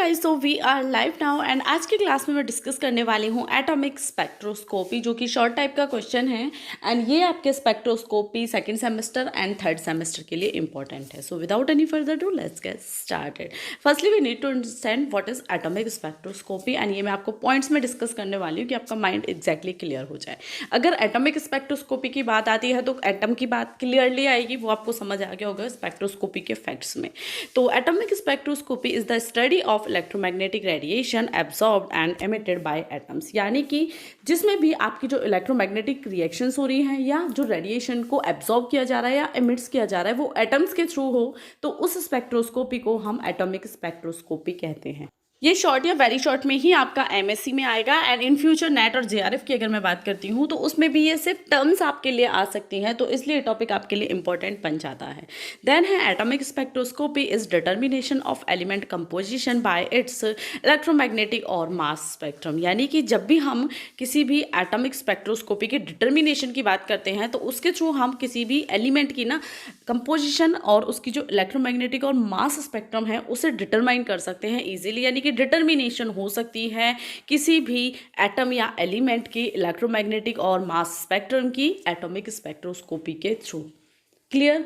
Guys, so we are live now and आज की class में मैं डिस्कस करने वाली हूँ एटॉमिक स्पेक्ट्रोस्कोपी, जो कि शॉर्ट टाइप का क्वेश्चन है एंड ये आपके spectroscopy second semester and third semester के लिए इंपॉर्टेंट है। So without any further do let's get started. Firstly we need to understand what is atomic spectroscopy and ये मैं आपको पॉइंट्स में डिस्कस करने वाली हूँ कि आपका माइंड एग्जैक्टली क्लियर हो जाए। अगर एटॉमिक स्पेक्ट्रोस्कोपी की बात आती है तो एटम की बात क्लियरली आएगी, वो आपको समझ आ गया होगा स्पेक्ट्रोस्कोपी के फैक्ट्स में। तो atomic spectroscopy is the study of electromagnetic radiation absorbed and emitted by atoms, यानी कि जिसमें भी आपकी जो इलेक्ट्रोमैग्नेटिक रिएक्शंस हो रही हैं या जो रेडिएशन को एब्जॉर्ब किया जा रहा है या एमिट्स किया जा रहा है वो एटम्स के थ्रू हो, तो उस स्पेक्ट्रोस्कोपी को हम एटॉमिक स्पेक्ट्रोस्कोपी कहते हैं। ये शॉर्ट या वेरी शॉर्ट में ही आपका एमएससी में आएगा एंड इन फ्यूचर नेट और जेआरएफ की अगर मैं बात करती हूँ तो उसमें भी ये सिर्फ टर्म्स आपके लिए आ सकती हैं, तो इसलिए टॉपिक आपके लिए इंपॉर्टेंट बन जाता है। देन है atomic spectroscopy is determination of element composition bye it's electromagnetic और मास स्पेक्ट्रम, यानी कि जब भी हम किसी भी एटॉमिक स्पेक्ट्रोस्कोपी के डिटर्मिनेशन की बात करते हैं तो उसके थ्रू हम किसी भी एलिमेंट की ना कंपोजिशन और उसकी जो इलेक्ट्रोमैग्नेटिक और मास स्पेक्ट्रम है उसे डिटरमाइन कर सकते हैं इजीली, यानी कि डिटर्मिनेशन हो सकती है किसी भी एटम या एलिमेंट की इलेक्ट्रोमैग्नेटिक और मास स्पेक्ट्रम की एटॉमिक स्पेक्ट्रोस्कोपी के through. Clear?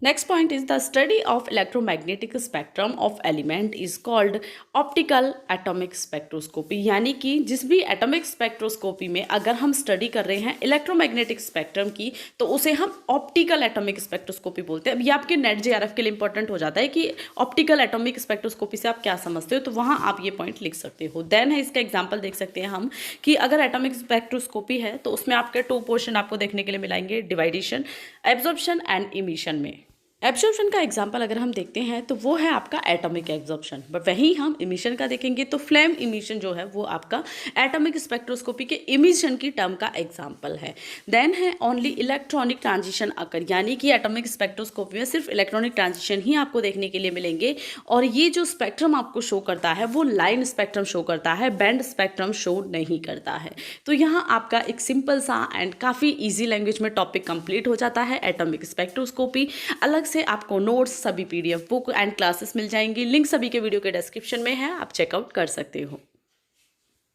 Next point is the study of electromagnetic spectrum of element is called optical atomic spectroscopy, यानी कि जिस भी एटॉमिक स्पेक्ट्रोस्कोपी में अगर हम स्टडी कर रहे हैं इलेक्ट्रोमैग्नेटिक स्पेक्ट्रम की तो उसे हम ऑप्टिकल एटॉमिक स्पेक्ट्रोस्कोपी बोलते हैं। अब ये आपके नेट जेआरएफ के लिए इंपॉर्टेंट हो जाता है कि ऑप्टिकल एटॉमिक स्पेक्ट्रोस्कोपी से आप क्या समझते हो, तो वहाँ आप ये पॉइंट लिख सकते हो। देन है इसका एग्जाम्पल देख सकते हैं हम कि अगर एटॉमिक स्पेक्ट्रोस्कोपी है तो उसमें आपके 2 पोर्शन आपको देखने के लिए मिलेंगे, डिवाइडेशन, एब्जॉर्प्शन एंड इमिशन में। एब्जॉर्प्शन का एग्जाम्पल अगर हम देखते हैं तो वो है आपका एटॉमिक एब्जॉर्प्शन, बट वहीं हम इमिशन का देखेंगे तो फ्लेम इमिशन जो है वो आपका एटॉमिक स्पेक्ट्रोस्कोपी के इमिशन की टर्म का एग्जाम्पल है। देन है ओनली इलेक्ट्रॉनिक ट्रांजिशन अकर, यानी कि एटॉमिक स्पेक्ट्रोस्कोपी में सिर्फ इलेक्ट्रॉनिक ट्रांजिशन ही आपको देखने के लिए मिलेंगे और ये जो स्पेक्ट्रम आपको शो करता है वो लाइन स्पेक्ट्रम शो करता है, बैंड स्पेक्ट्रम शो नहीं करता है। तो यहाँ आपका एक सिंपल सा एंड काफ़ी ईजी लैंग्वेज में टॉपिक कंप्लीट हो जाता है एटॉमिक स्पेक्ट्रोस्कोपी। अलग से आपको नोट्स, सभी पीडीएफ बुक एंड क्लासेस मिल जाएंगी, लिंक सभी के वीडियो के डिस्क्रिप्शन में है, आप चेकआउट कर सकते हो।